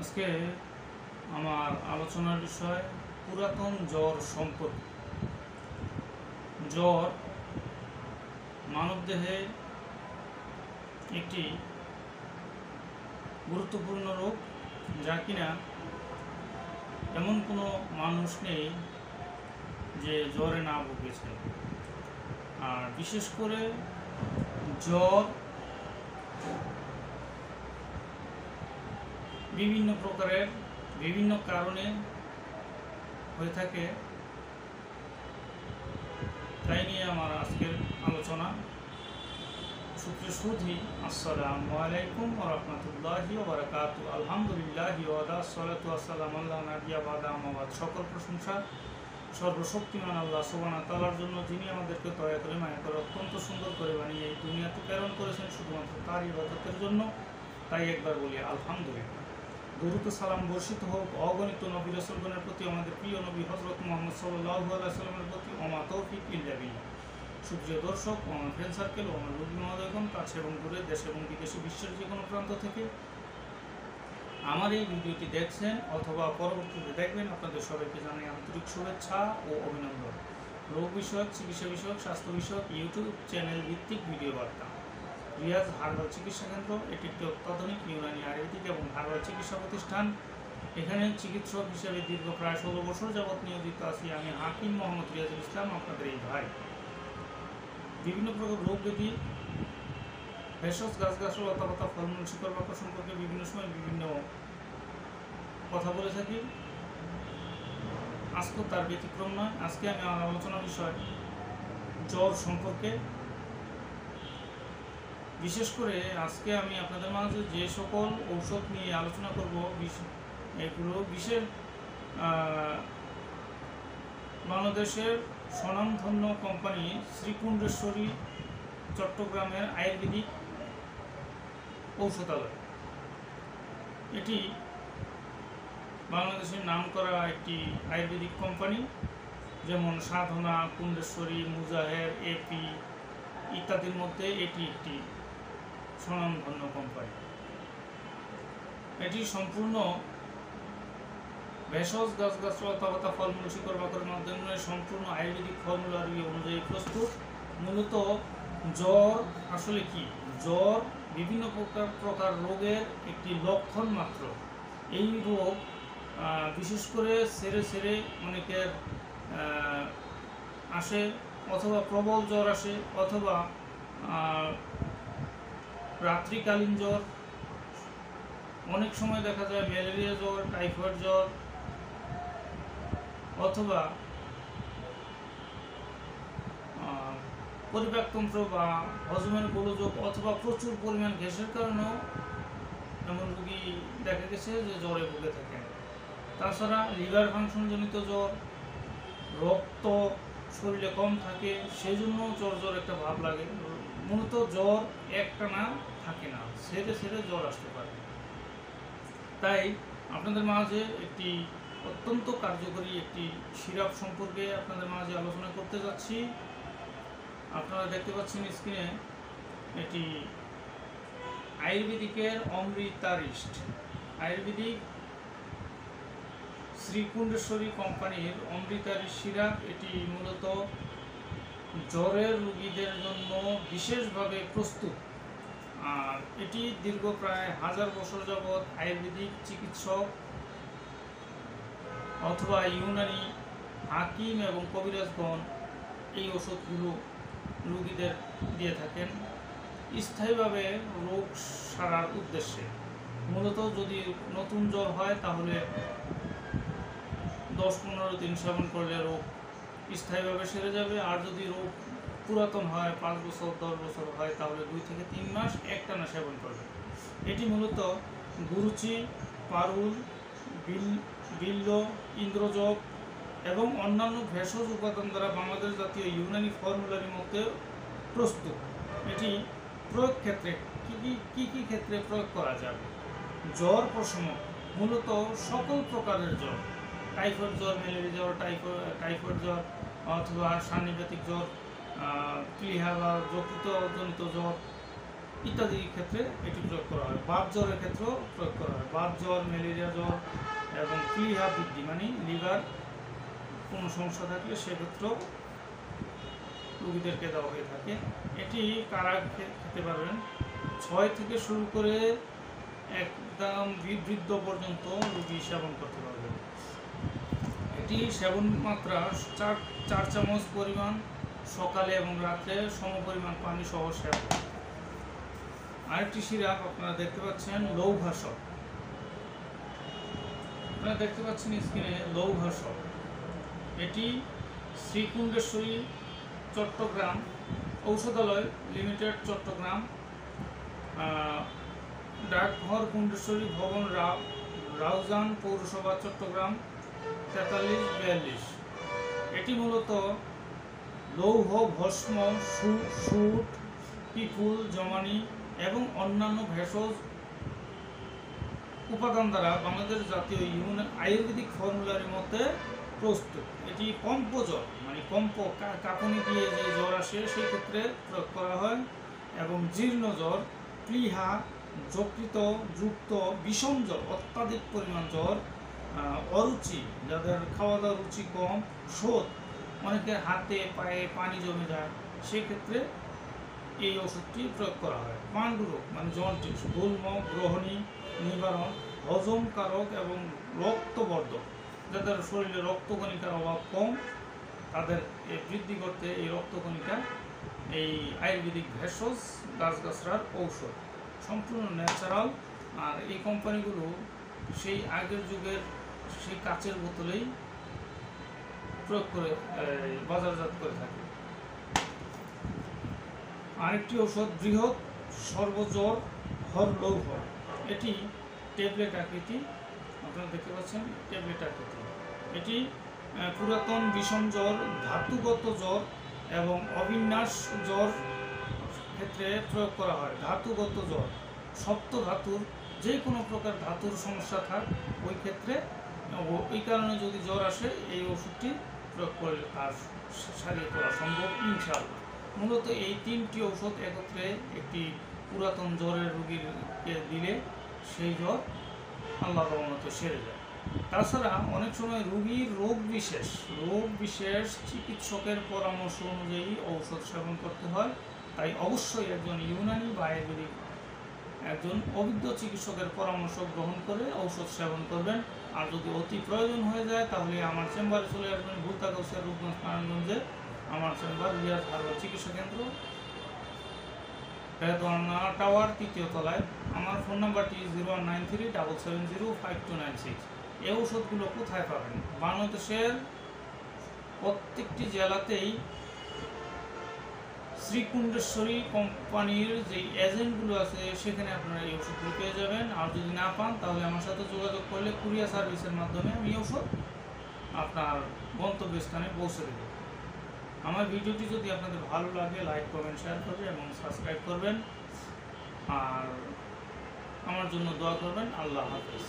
আজকে আমার আলোচনার বিষয় পুরাতন জ্বর সম্পর্কে। জ্বর মানবদেহে একটি গুরুত্বপূর্ণ রোগ, যা কিনা এমন কোনো মানুষ নেই যে জ্বরে না ভুগেছে। আর বিশেষ করে জ্বর বিভিন্ন প্রকারের বিভিন্ন কারণে হয়ে থাকে, তাই নিয়ে আমার আজকের আলোচনা। সুপ্রিয় সুধী, আসসালামু আলাইকুম ওয়া রাহমাতুল্লাহি ওয়া বারাকাতুহু। আলহামদুলিল্লাহি ওয়া সালাতু ওয়াসসালামু আলা নাবিয়্যা বা'দা আম্মা বা'দ। সকল প্রশংসা সর্বশক্তিমান আল্লাহ সুবহানাহু ওয়া তাআলার জন্য, যিনি আমাদেরকে দয়া করে মায়া করে অত্যন্ত সুন্দর করে বানিয়ে এই দুনিয়াতে প্রেরণ করেছেন শুধুমাত্র তার ইবাদতের জন্য। তাই একবার বলি আলহামদুলিল্লাহ। দরুদ ও সালাম বর্ষিত হোক অগণিত নবী রাসূলগণের প্রতি, আমাদের প্রিয় নবী হযরত মুহাম্মদ সাল্লাল্লাহু আলাইহি ওয়াসাল্লামের প্রতি। ওমা তৌফিক ইল্লা বিল্লাহ। সুপ্রিয় দর্শক, আমার ফ্রেন্ড সার্কেল ও আমার রুগী মহোদয়গণ, কাছে এবং দূরে, দেশ এবং বিদেশে, বিশ্বের যে কোনো প্রান্ত থেকে আমার এই ভিডিওটি দেখছেন অথবা পরবর্তীতে দেখবেন, আপনাদের সবাইকে জানাই আন্তরিক শুভেচ্ছা ও অভিনন্দন। রোগ বিষয়ক, চিকিৎসা বিষয়ক, স্বাস্থ্য বিষয়ক ইউটিউব চ্যানেল ভিত্তিক ভিডিও বার্তা রিয়াজ হার্বাল চিকিৎসা কেন্দ্র। এটি একটি অত্যাধুনিক ইউনানি আয়ুর্বেদিক এবং হার্বাল চিকিৎসা প্রতিষ্ঠান। এখানে চিকিৎসক হিসেবে দীর্ঘ প্রায় 16 বছর যাবৎ নিয়োজিত আছি আমি, হাকিম মোহাম্মদ রিয়াজুল ইসলাম, আপনাদের এই ভাই। বিভিন্ন প্রকার রোগ ব্যাধি, ভেষজ গাছগাছড়া, লতাপাতা, ফলমূল, শিকড় বাকড় সম্পর্কে বিভিন্ন সময় বিভিন্ন কথা বলে থাকি। আজকে তার ব্যতিক্রম নয়। আজকে আমি আমার আলোচনা বিষয় জ্বর সম্পর্কে। বিশেষ করে আজকে আমি আপনাদের মাঝে যে সকল ঔষধ নিয়ে আলোচনা করব, এগুলো বিশেষ বাংলাদেশের স্বনামধন্য কোম্পানি শ্রীকুণ্ডেশ্বরী চট্টগ্রামের আয়ুর্বেদিক ঔষধালয়। এটি বাংলাদেশের নামকরা একটি আয়ুর্বেদিক কোম্পানি, যেমন সাধনা, কুণ্ডেশ্বরী, মুজাহের, এপি ইত্যাদির মধ্যে এটি একটি স্বনামধন্য কোম্পানি। এটি সম্পূর্ণ ভেষজ গাছগাছড়া, লতাপাতা, ফলমূল, শিকড় বাকড়ের মাধ্যমে সম্পূর্ণ আয়ুর্বেদিক ফর্মুলারি অনুযায়ী প্রস্তুত। মূলত জ্বর আসলে কি? জ্বর বিভিন্ন প্রকার রোগের একটি লক্ষণ মাত্র। এই রোগ বিশেষ করে সেরে সেরে অনেকের আসে, অথবা প্রবল জ্বর আসে, অথবা রাত্রিকালীন জ্বর। অনেক সময় দেখা যায় ম্যালেরিয়া জ্বর, টাইফয়েড জ্বর, অথবা পরিপাকতন্ত্র বা হজমের গোলযোগ, অথবা প্রচুর পরিমাণ গ্যাসের কারণেও এমন রোগী দেখা গেছে যে জ্বরে ভুগে থাকেন। তাছাড়া লিভার ফাংশনজনিত জ্বর, রক্ত শরীরে কম থাকে, সেই জন্য জ্বর একটা ভাব লাগে। মূলত জ্বর একটানা থাকে না, সেরে সেরে জ্বর আসতে পারে। তাই আপনাদের মাঝে একটি অত্যন্ত কার্যকরী একটি সিরাপ সম্পর্কে আপনাদের মাঝে আলোচনা করতে যাচ্ছি। আপনারা দেখতে পাচ্ছেন স্ক্রিনে, এটি আয়ুর্বেদিকের অমৃতারিষ্ট, আয়ুর্বেদিক শ্রীকুণ্ডেশ্বরী কোম্পানির অমৃতারিষ্ট সিরাপ। এটি মূলত জ্বরের রোগীদের জন্য বিশেষভাবে প্রস্তুত। আর এটি দীর্ঘ প্রায় 1000 বছর যাবৎ আয়ুর্বেদিক চিকিৎসক অথবা ইউনানি হাকিম এবং কবিরাজগণ এই ওষুধগুলো রোগীদের দিয়ে থাকেন স্থায়ীভাবে রোগ সারার উদ্দেশ্যে। মূলত যদি নতুন জ্বর হয় তাহলে 10-15 দিন সেবন করলে রোগ স্থায়ীভাবে সেরে যাবে। আর যদি রোগ পুরাতন হয়, 5 বছর 10 বছর হয়, তাহলে 2 থেকে 3 মাস একটানা সেবন করবে। এটি মূলত গুরুচি, পারুল, বিল্ল, ইন্দ্রযোগ এবং অন্যান্য ভেষজ উপাদান দ্বারা বাংলাদেশ জাতীয় ইউনানি ফর্মুলারির মধ্যে প্রস্তুত। এটি প্রয়োগ ক্ষেত্রে কি ক্ষেত্রে প্রয়োগ করা যাবে? জ্বর প্রশমক, মূলত সকল প্রকারের জ্বর, টাইফয়েড জ্বর, ম্যালেরিয়া জ্বর, টাইফয়েড জ্বর, অথবা সান্নিপাতিক জ্বর, প্লিহা বা যকৃতজনিত জ্বর, ইত্যাদি ক্ষেত্রে এটি প্রয়োগ করা হয়। বাত জ্বরের ক্ষেত্রেও প্রয়োগ করা হয়। বাত জ্বর, ম্যালেরিয়া জ্বর এবং প্লিহা বৃদ্ধি মানে লিভার কোনো সমস্যা থাকলে সেক্ষেত্রেও রোগীদেরকে দেওয়া হয়ে থাকে। এটি কারা খেতে পারবেন? 6 থেকে শুরু করে একদম বৃদ্ধ পর্যন্ত রোগী সেবন করতে পারবেন। এটি সেবন মাত্রা 4 চামচ পরিমাণ সকালে এবং রাত্রে সমপরিমাণ পানি সহ সেবন। আরেকটি সিরাপ আপনারা দেখতে পাচ্ছেন লৌঘাসক। আপনারা দেখতে পাচ্ছেন স্ক্রিনে লৌঘাসক। এটি শ্রীকুণ্ডেশ্বরী চট্টগ্রাম ঔষধালয় লিমিটেড, চট্টগ্রাম, ডাকঘর কুণ্ডেশ্বরী ভবন, রাউজান পৌরসভা, চট্টগ্রাম 4342। এটি মূলত লৌহ, ভস্ম, সুট, পিপুল, জমানি এবং অন্যান্য ভেষজ উপাদান দ্বারা বাংলাদেশ জাতীয় আয়ুর্বেদিক ফর্মুলার মধ্যে প্রস্তুত। এটি কম্প জ্বর মানে কম্প কাঁপুনি দিয়ে যে জ্বর আসে সেই ক্ষেত্রে প্রয়োগ করা হয়, এবং জীর্ণ জ্বর, প্লীহা, যকৃত যুক্ত বিষম জ্বর, অত্যাধিক পরিমাণ জ্বর, অরুচি, যাদের খাওয়া দাওয়ার রুচি কম, শোধ, অনেকের হাতে পায়ে পানি জমে যায়, সেক্ষেত্রে এই ওষুধটি প্রয়োগ করা হয়। পাণ্ডুরোগ মানে জন্ডিস, গুল্ম, গ্রহণী নিবারণ, হজম কারক এবং রক্তবর্ধক, যাদের শরীরে রক্তকণিকার অভাব কম তাদের বৃদ্ধি করতে এই রক্তকণিকা এই আয়ুর্বেদিক ভেষজ গাছগাছরার ঔষধ সম্পূর্ণ ন্যাচারাল। আর এই কোম্পানিগুলো সেই আগের যুগের সেই কাচের বোতলেই প্রয়োগ করে বাজারজাত করে থাকে। আরেকটি ঔষধ বৃহৎ সর্বজ্বর হরলৌহ। এটি ট্যাবলেট আকৃতি, আপনারা দেখতে পাচ্ছেন ট্যাবলেট আকৃতি। এটি পুরাতন বিষম জ্বর, ধাতুগত জ্বর এবং অবিন্যাস জ্বর ক্ষেত্রে প্রয়োগ করা হয়। ধাতুগত জ্বর, সপ্ত ধাতুর যে কোনো প্রকার ধাতুর সমস্যা থাক ওই ক্ষেত্রে, ওই কারণে যদি জ্বর আসে এই ওষুধটি প্রয়োগ করলে তার সারিয়ে তোলা সম্ভব ইনশাআল্লাহ। মূলত এই 3টি ঔষধ একত্রে একটি পুরাতন জ্বরের রোগীকে দিলে সেই জ্বর আল্লাহর রহমতে সেরে যায়। তাছাড়া অনেক সময় রোগীর রোগ বিশেষ চিকিৎসকের পরামর্শ অনুযায়ী ঔষধ সেবন করতে হয়। তাই অবশ্যই একজন ইউনানি বা আয়ুর্বেদিক একজন অভিজ্ঞ চিকিৎসকের পরামর্শ গ্রহণ করে ঔষধ সেবন করবেন। আর যদি অতি প্রয়োজন হয়ে যায় তাহলে আমার চেম্বারে চলে আসবেন, ভুলতাগাউসিয়া, রূপগঞ্জ, নারায়ণগঞ্জে আমার চেম্বার রিয়াজ হারবাল চিকিৎসা কেন্দ্র, রেদওয়ানা টাওয়ার, 3য় তলায়। আমার ফোন নাম্বারটি 019377059296। এই ঔষধগুলো কোথায় পাবেন? বাংলাদেশের প্রত্যেকটি জেলাতেই শ্রীকুণ্ডেশ্বরী কোম্পানির যে এজেন্টগুলো আছে সেখানে আপনারা এই ওষুধগুলো পেয়ে যাবেন। আর যদি না পান তাহলে আমার সাথে যোগাযোগ করলে কুরিয়ার সার্ভিসের মাধ্যমে আমি ওষুধ আপনার গন্তব্যস্থানে পৌঁছে দেব। আমার ভিডিওটি যদি আপনাদের ভালো লাগে লাইক, কমেন্ট, শেয়ার করবেন এবং সাবস্ক্রাইব করবেন। আর আমার জন্য দোয়া করবেন। আল্লাহ হাফেজ।